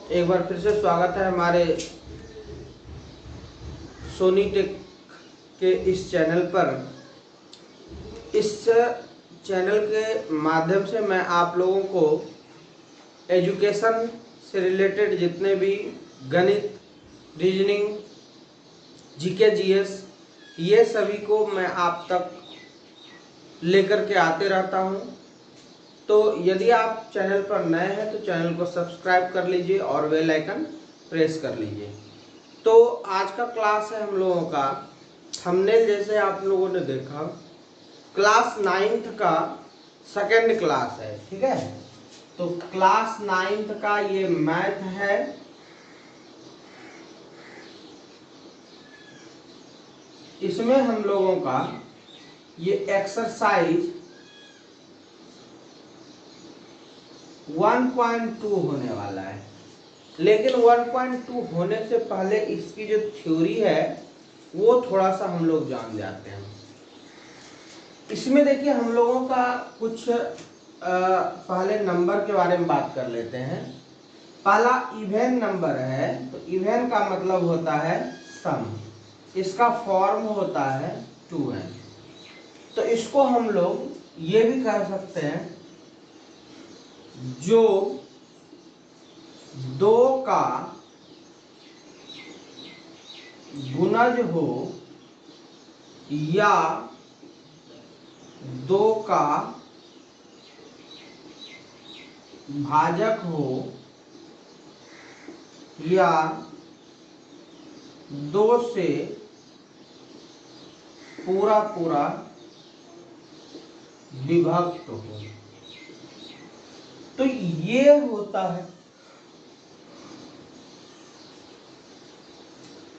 एक बार फिर से स्वागत है हमारे सोनी टेक के इस चैनल पर। इस चैनल के माध्यम से मैं आप लोगों को एजुकेशन से रिलेटेड जितने भी गणित, रीजनिंग, जीके, जीएस, ये सभी को मैं आप तक लेकर के आते रहता हूँ। तो यदि आप चैनल पर नए हैं तो चैनल को सब्सक्राइब कर लीजिए और बेल आइकन प्रेस कर लीजिए। तो आज का क्लास है हम लोगों का, थंबनेल जैसे आप लोगों ने देखा, क्लास 9th का सेकंड क्लास है। ठीक है, तो क्लास 9th का ये मैथ है। इसमें हम लोगों का ये एक्सरसाइज 1.2 होने वाला है। लेकिन 1.2 होने से पहले इसकी जो थ्योरी है वो थोड़ा सा हम लोग जान जाते हैं। इसमें देखिए हम लोगों का कुछ पहले नंबर के बारे में बात कर लेते हैं। पहला इवेन नंबर है, तो इवेन का मतलब होता है सम। इसका फॉर्म होता है 2n। तो इसको हम लोग ये भी कह सकते हैं, जो दो का गुणज हो या दो का भाजक हो या दो से पूरा पूरा विभक्त हो, तो ये होता है,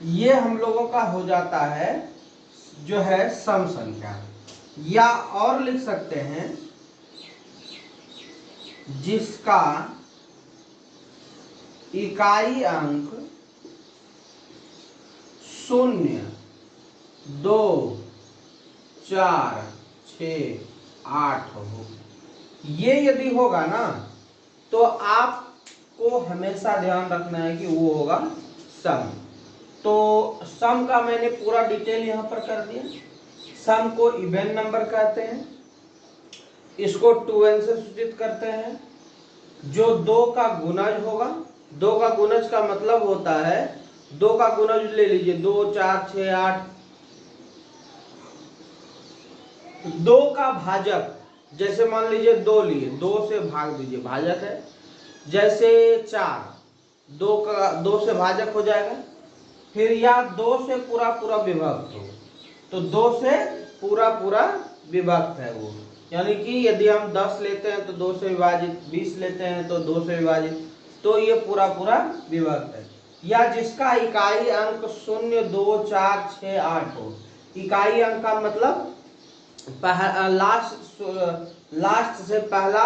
ये हम लोगों का हो जाता है जो है सम संख्या। या और लिख सकते हैं जिसका इकाई अंक 0, 2, 4, 6, 8 हो। ये यदि होगा ना तो आपको हमेशा ध्यान रखना है कि वो होगा सम। तो सम का मैंने पूरा डिटेल यहाँ पर कर दिया। सम को इवेन नंबर कहते हैं, इसको 2n से सूचित करते हैं। जो दो का गुणज होगा, दो का गुणज का मतलब होता है, दो का गुणज ले लीजिए, 2, 4, 6, 8। दो का भाजक, जैसे मान लीजिए 2 लिए, 2 से भाग दीजिए, भाजक है। जैसे 4, 2 से भाजक हो जाएगा। फिर या 2 से पूरा पूरा विभक्त हो, तो 2 से पूरा पूरा विभक्त है वो। यानी कि यदि हम 10 लेते हैं तो 2 से विभाजित, 20 लेते हैं तो 2 से विभाजित, तो ये पूरा पूरा विभक्त है। या जिसका इकाई अंक 0, 2, 4, 6, 8 हो। इकाई अंक का मतलब लास्ट से पहला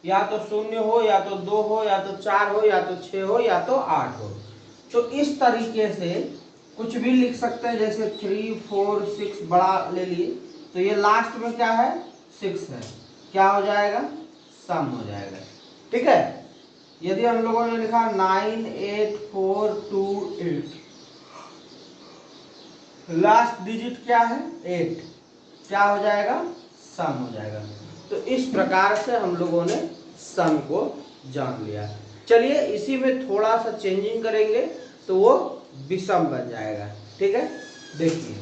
या तो 0 हो, या तो 2 हो, या तो 4 हो, या तो 6 हो, या तो 8 हो। तो इस तरीके से कुछ भी लिख सकते हैं, जैसे 3, 4, 6 बड़ा ले लिए, तो ये लास्ट में क्या है, 6 है, क्या हो जाएगा, सम हो जाएगा। ठीक है, यदि हम लोगों ने लिखा 9, 8, 4, 2, 8, लास्ट डिजिट क्या है, 8, क्या हो जाएगा, सम हो जाएगा। तो इस प्रकार से हम लोगों ने सम को जान लिया। चलिए इसी में थोड़ा सा चेंजिंग करेंगे तो वो विषम बन जाएगा। ठीक है, देखिए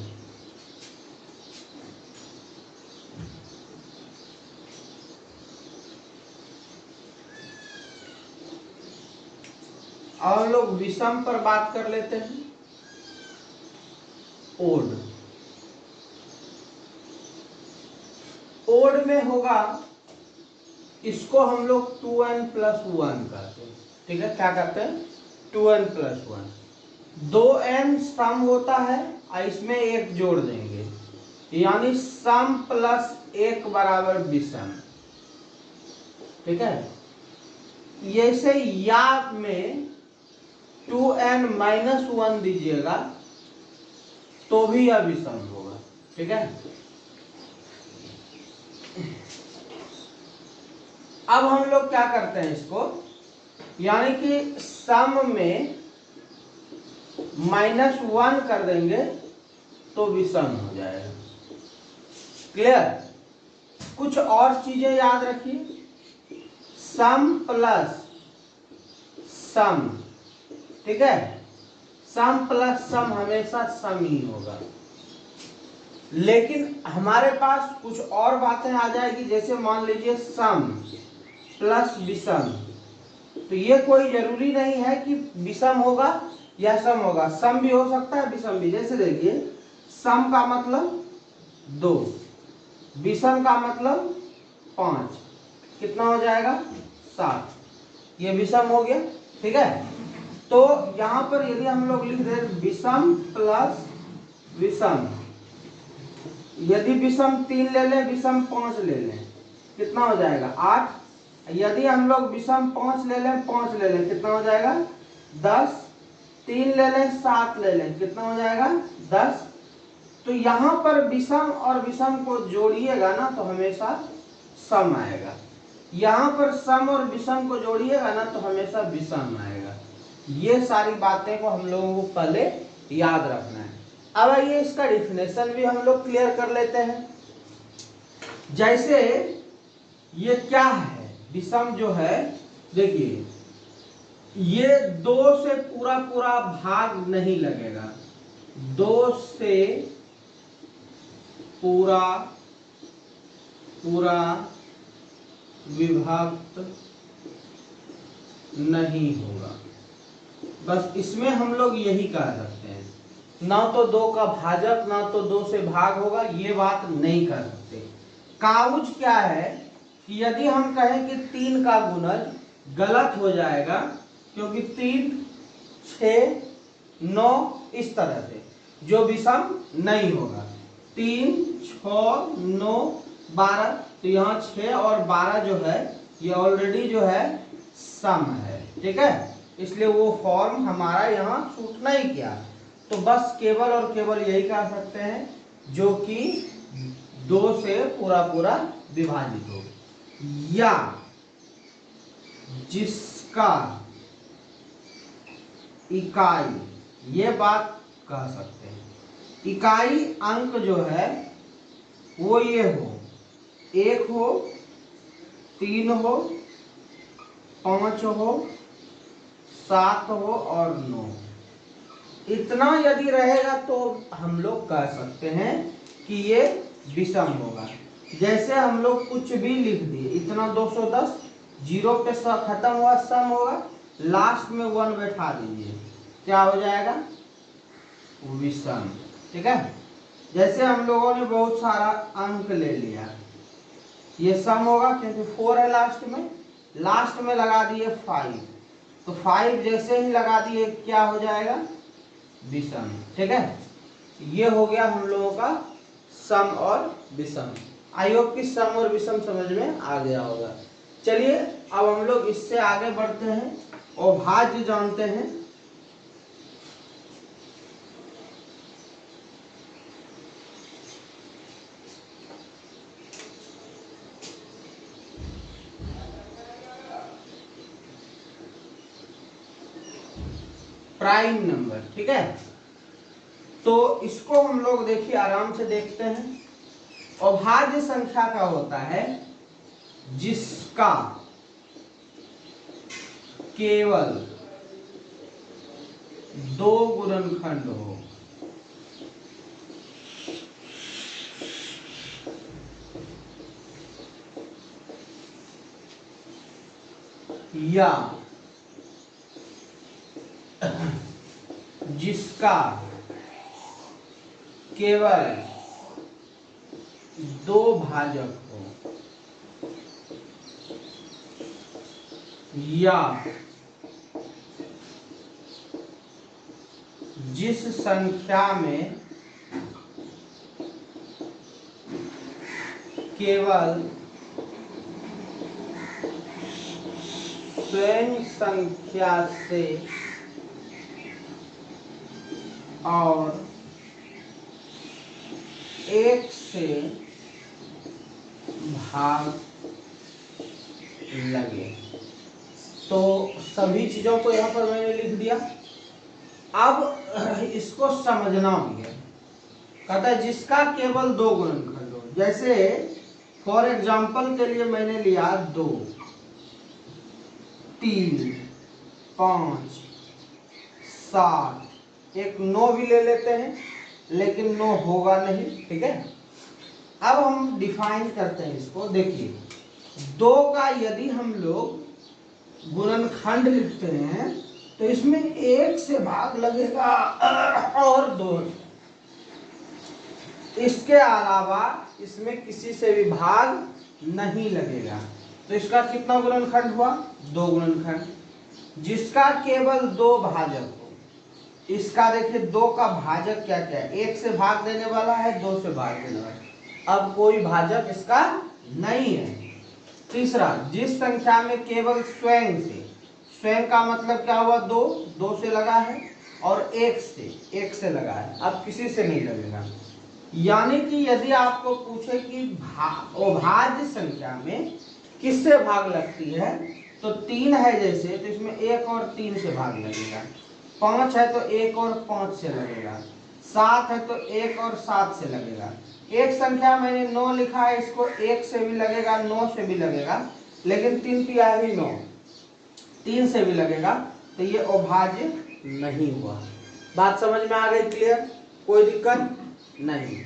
और हम लोग विषम पर बात कर लेते हैं। ओड, ओड में होगा, इसको हम लोग 2n + 1 कहते हैं। ठीक है, क्या कहते हैं, 2n + 1। 2n सम होता है और इसमें 1 जोड़ देंगे, यानी सम + 1 = विषम। ठीक है, जैसे या में 2n - 1 दीजिएगा तो भी यह विषम होगा। ठीक है, अब हम लोग क्या करते हैं, इसको यानी कि सम में -1 कर देंगे तो विषम हो जाएगा। क्लियर? कुछ और चीजें याद रखिए, सम प्लस सम, ठीक है, सम प्लस सम हमेशा सम ही होगा। लेकिन हमारे पास कुछ और बातें आ जाएगी, जैसे मान लीजिए सम प्लस विषम, तो ये कोई जरूरी नहीं है कि विषम होगा या सम होगा, सम भी हो सकता है विषम भी। जैसे देखिए सम का मतलब 2, विषम का मतलब 5, कितना हो जाएगा 7, ये विषम हो गया। ठीक है, तो यहां पर यदि हम लोग लिख दें विषम प्लस विषम, यदि विषम 3 ले लें, विषम 5 ले लें, कितना हो जाएगा 8। यदि हम लोग विषम 5 ले लें, 5 ले लें, कितना हो जाएगा 10। 3 ले लें, 7 ले लें, कितना हो जाएगा 10। तो यहां पर विषम और विषम को जोड़िएगा ना तो हमेशा सम आएगा, यहां पर सम और विषम को जोड़िएगा ना तो हमेशा विषम आएगा। ये सारी बातें को हम लोगों को पहले याद रखना है। अब आइए इसका डिफिनेशन भी हम लोग क्लियर कर लेते हैं। जैसे ये क्या है, विषम जो है, देखिए ये 2 से पूरा पूरा भाग नहीं लगेगा, 2 से पूरा पूरा विभक्त नहीं होगा। बस इसमें हम लोग यही कह सकते हैं, ना तो 2 का भाजक ना तो 2 से भाग होगा, ये बात नहीं कर सकते। काउच क्या है कि यदि हम कहें कि 3 का गुणज, गलत हो जाएगा, क्योंकि 3, 6, 9 इस तरह से जो विषम नहीं होगा। 3, 6, 9, 12, तो यहाँ 6 और 12 जो है ये ऑलरेडी जो है सम है। ठीक है, इसलिए वो फॉर्म हमारा यहाँ सूट नहीं किया। तो बस केवल और केवल यही कह सकते हैं जो कि 2 से पूरा पूरा विभाजित हो, या जिसका इकाई, ये बात कह सकते हैं, इकाई अंक जो है वो ये हो, 1 हो, 3 हो, 5 हो, 7 हो और 9, इतना यदि रहेगा तो हम लोग कह सकते हैं कि ये विषम होगा। जैसे हम लोग कुछ भी लिख दिए, इतना 210, 0 पे खत्म हुआ, सम होगा, लास्ट में 1 बैठा दीजिए, क्या हो जाएगा विषम। ठीक है, जैसे हम लोगों ने बहुत सारा अंक ले लिया, ये सम होगा क्योंकि 4 है लास्ट में लगा दिए 5, तो 5 जैसे ही लगा दिए क्या हो जाएगा विषम। ठीक है, ये हो गया हम लोगों का सम और विषम। आई होप कि सम और विषम समझ में आ गया होगा। चलिए अब हम लोग इससे आगे बढ़ते हैं और भाज्य जानते हैं। प्राइम नंबर, ठीक है, तो इसको हम लोग देखिए आराम से देखते हैं। अभाज्य संख्या का होता है जिसका केवल 2 गुणनखंड हो, या जिसका केवल 2 भाजक हो, या जिस संख्या में केवल स्वयं संख्या से और 1 से भाग लगे। तो सभी चीजों को यहाँ पर मैंने लिख दिया। अब इसको समझना भी है। कहता है जिसका केवल दो गुणनखंड हो, जैसे फॉर एग्जाम्पल के लिए मैंने लिया 2, 3, 5, 7, एक 9 भी ले लेते हैं, लेकिन 9 होगा नहीं, ठीक है। अब हम डिफाइन करते हैं इसको। देखिए 2 का यदि हम लोग गुणनखंड लिखते हैं तो इसमें 1 से भाग लगेगा और 2, इसके अलावा इसमें किसी से भी भाग नहीं लगेगा। तो इसका कितना गुणनखंड हुआ? 2 गुणनखंड। जिसका केवल 2 भाजक हो, इसका देखिए 2 का भाजक क्या क्या है? 1 से भाग देने वाला है, 2 से भाग देने वाला है। अब कोई भाजक इसका नहीं है। तीसरा, जिस संख्या में केवल स्वयं से, स्वयं का मतलब क्या हुआ? 2 से लगा है, और 1 से लगा है, अब किसी से नहीं लगेगा। यानी कि यदि आपको पूछे कि अभाज्य संख्या में किससे भाग लगती है, तो 3 है जैसे, तो इसमें 1 और 3 से भाग लगेगा। 5 है तो 1 और 5 से लगेगा। 7 है तो 1 और 7 से लगेगा। एक संख्या मैंने 9 लिखा है, इसको 1 से भी लगेगा, 9 से भी लगेगा, लेकिन 3 तिहाई 9, 3 से भी लगेगा, तो ये अभाज्य नहीं हुआ। बात समझ में आ गई? क्लियर? कोई दिक्कत नहीं।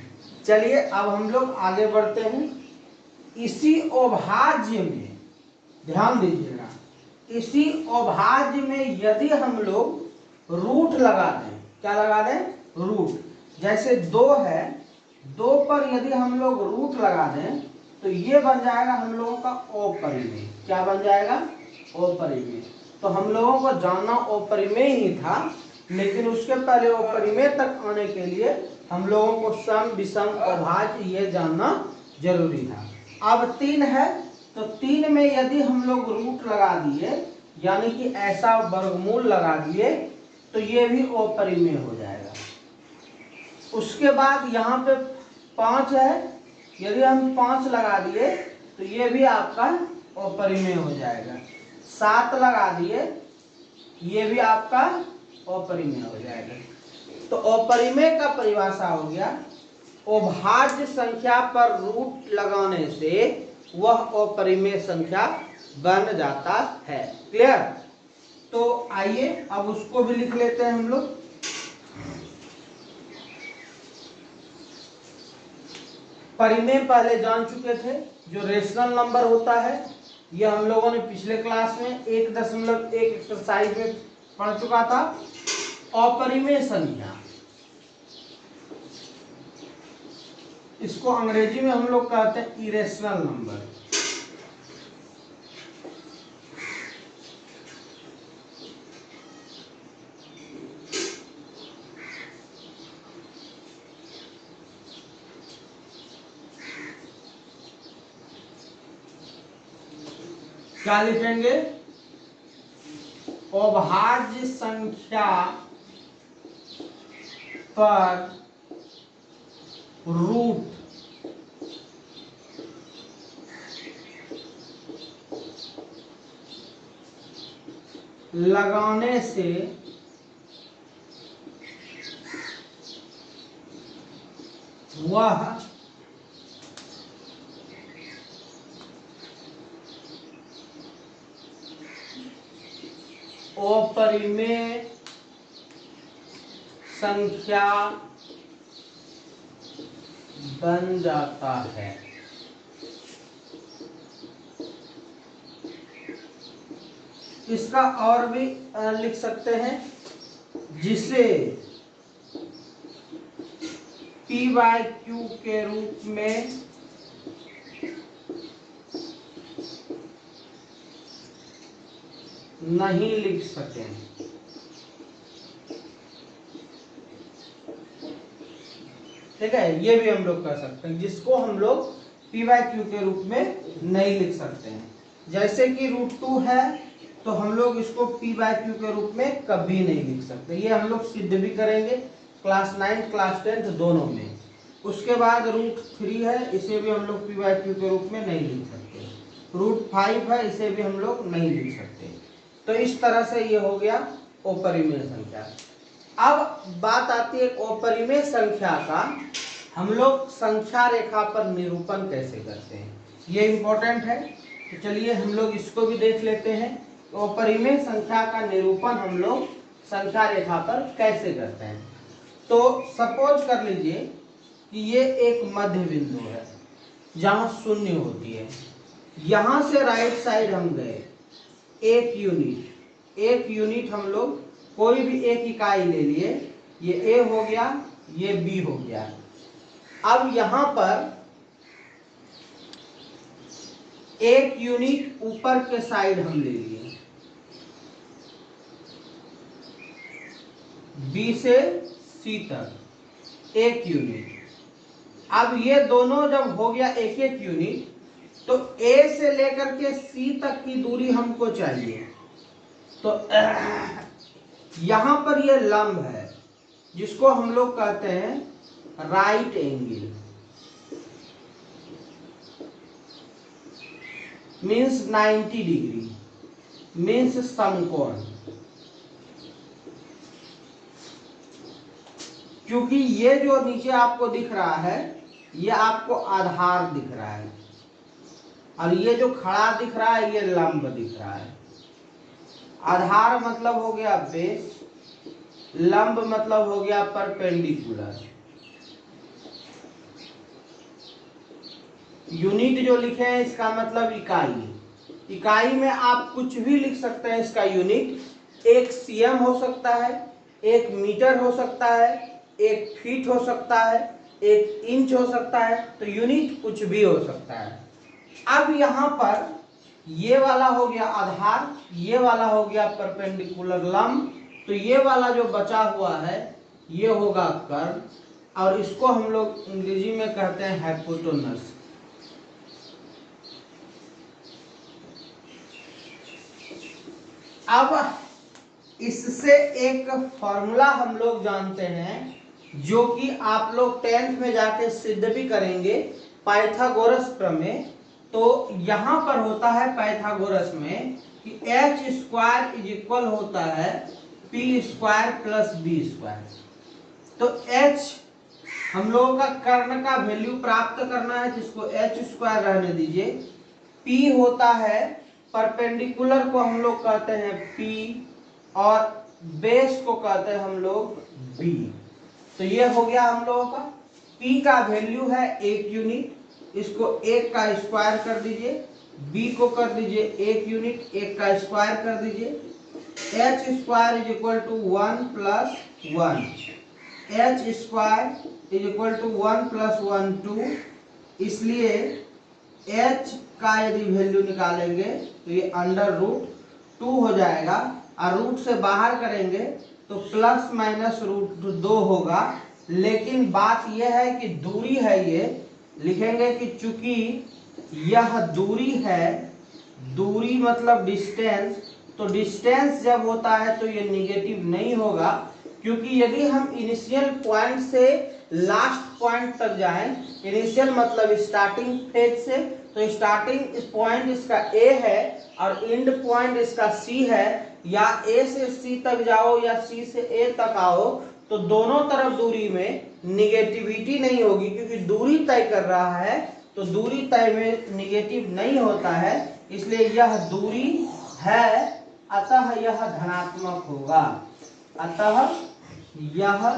चलिए अब हम लोग आगे बढ़ते हैं। इसी अभाज्य में ध्यान दीजिएगा, इसी अभाज्य में यदि हम लोग रूट लगा दें, क्या लगा दें? रूट। जैसे 2 है, 2 पर यदि हम लोग रूट लगा दें तो ये बन जाएगा हम लोगों का अपरिमेय। क्या बन जाएगा? अपरिमेय। तो हम लोगों को जानना अपरिमेय ही था, लेकिन उसके पहले अपरिमेय तक आने के लिए हम लोगों को सम, विषम, अभाज्य ये जानना जरूरी था। अब 3 है, तो 3 में यदि हम लोग रूट लगा दिए, यानी कि ऐसा वर्गमूल लगा दिए, तो ये भी अपरिमेय हो जाएगा। उसके बाद यहाँ पे 5 है, यदि हम 5 लगा दिए तो ये भी आपका अपरिमेय हो जाएगा। 7 लगा दिए, ये भी आपका अपरिमेय हो जाएगा। तो अपरिमेय का परिभाषा हो गया, अभाज्य संख्या पर रूट लगाने से वह अपरिमेय संख्या बन जाता है। क्लियर? तो आइए अब उसको भी लिख लेते हैं हम लोग। परिमेय पहले जान चुके थे, जो रेशनल नंबर होता है, यह हम लोगों ने पिछले क्लास में 1.1 एक्सरसाइज में पढ़ चुका था। अपरिमेय संख्या, इसको अंग्रेजी में हम लोग कहते हैं इरेशनल नंबर। क्या लिखेंगे? अभाज्य संख्या पर रूट लगाने से वह अपरिमेय संख्या बन जाता है। इसका और भी लिख सकते हैं, जिसे P/Q के रूप में नहीं लिख सकें। ठीक है, ये भी हम लोग कर सकते हैं, जिसको हम लोग P/Q के रूप में नहीं लिख सकते हैं। जैसे कि √2 है, तो हम लोग इसको P/Q के रूप में कभी नहीं लिख सकते। ये हम लोग सिद्ध भी करेंगे क्लास 9 क्लास 10 दोनों में। उसके बाद √3 है, इसे भी हम लोग P/Q के रूप में नहीं लिख सकते। √5 है, इसे भी हम लोग नहीं लिख सकते। तो इस तरह से ये हो गया अपरिमेय संख्या। अब बात आती है अपरिमेय संख्या का हम लोग संख्या रेखा पर निरूपण कैसे करते हैं, ये इंपॉर्टेंट है। तो चलिए हम लोग इसको भी देख लेते हैं। तो अपरिमेय संख्या का निरूपण हम लोग संख्या रेखा पर कैसे करते हैं। तो सपोज कर लीजिए कि ये एक मध्य बिंदु है जहां शून्य होती है। यहां से राइट साइड हम गए, एक यूनिट हम लोग कोई भी एक इकाई ले लिए, ये ए हो गया, ये बी हो गया। अब यहां पर एक यूनिट ऊपर के साइड हम ले लिए, बी से सी तक एक यूनिट। अब ये दोनों जब हो गया एक एक यूनिट, तो ए से लेकर के सी तक की दूरी हमको चाहिए। तो यहां पर ये लंब है जिसको हम लोग कहते हैं right angle, means 90 degree, means समकोण। क्योंकि ये जो नीचे आपको दिख रहा है ये आपको आधार दिख रहा है, और ये जो खड़ा दिख रहा है ये लंब दिख रहा है। आधार मतलब हो गया बेस, लंब मतलब हो गया परपेंडिकुलर। यूनिट जो लिखे हैं इसका मतलब इकाई। इकाई में आप कुछ भी लिख सकते हैं इसका यूनिट। एक सीएम हो सकता है, एक मीटर हो सकता है, एक फीट हो सकता है, एक इंच हो सकता है, तो यूनिट कुछ भी हो सकता है। अब यहाँ पर ये वाला हो गया आधार, ये वाला हो गया परपेंडिकुलर लंब, तो ये वाला जो बचा हुआ है ये होगा कर्व, और इसको हम लोग अंग्रेजी में कहते हैं हाइपोटेनस। अब इससे एक फॉर्मूला हम लोग जानते हैं जो कि आप लोग 10th में जाके सिद्ध भी करेंगे, पाइथागोरस प्रमेय। तो यहां पर होता है पाइथागोरस में कि एच स्क्वायर इज इक्वल होता है P square plus B square. तो एच हम लोगों का कर्ण का वैल्यू प्राप्त करना है जिसको एच स्क्वायर रहने दीजिए। पी होता है परपेंडिकुलर को हम लोग कहते हैं पी, और बेस को कहते हैं हम लोग बी। तो ये हो गया हम लोगों का। P का वैल्यू है एक यूनिट, इसको एक का स्क्वायर कर दीजिए। B को कर दीजिए एक यूनिट, एक का स्क्वायर कर दीजिए। H square is equal to 1 plus 1, H square is equal to 1 plus 1 2। इसलिए H का यदि वैल्यू निकालेंगे तो ये अंडर रूट 2 हो जाएगा, और रूट से बाहर करेंगे तो प्लस माइनस रूट 2 होगा। लेकिन बात यह है कि दूरी है, ये लिखेंगे कि चूंकि यह दूरी है, दूरी मतलब डिस्टेंस, तो डिस्टेंस जब होता है तो ये निगेटिव नहीं होगा। क्योंकि यदि हम इनिशियल पॉइंट से लास्ट पॉइंट तक जाएं, इनिशियल मतलब स्टार्टिंग फेज से, तो स्टार्टिंग पॉइंट इसका ए है और एंड पॉइंट इसका सी है, या ए से सी तक जाओ या सी से ए तक आओ, तो दोनों तरफ दूरी में निगेटिविटी नहीं होगी। क्योंकि दूरी तय कर रहा है तो दूरी तय में निगेटिव नहीं होता है, इसलिए यह दूरी है, अतः यह धनात्मक होगा। अतः यह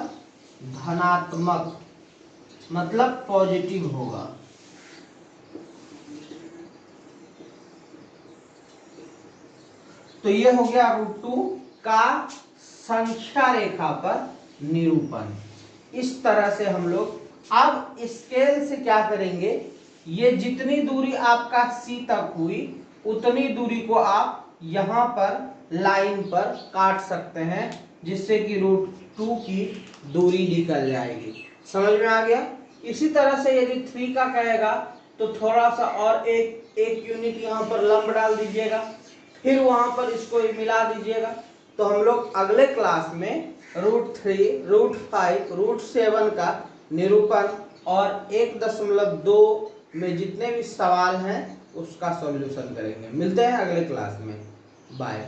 धनात्मक मतलब पॉजिटिव होगा। तो ये हो गया √2 का संख्या रेखा पर निरूपण। इस तरह से हम लोग अब स्केल से क्या करेंगे, ये जितनी दूरी आपका C तक हुई उतनी दूरी को आप यहाँ पर लाइन पर काट सकते हैं, जिससे कि √2 की दूरी निकल जाएगी। समझ में आ गया। इसी तरह से यदि 3 का कहेगा तो थोड़ा सा और एक यूनिट यहाँ पर लंब डाल दीजिएगा, फिर वहां पर इसको मिला दीजिएगा। तो हम लोग अगले क्लास में √3, √5, √7 का निरूपण और 1.2 में जितने भी सवाल हैं उसका सॉल्यूशन करेंगे। मिलते हैं अगले क्लास में। बाय।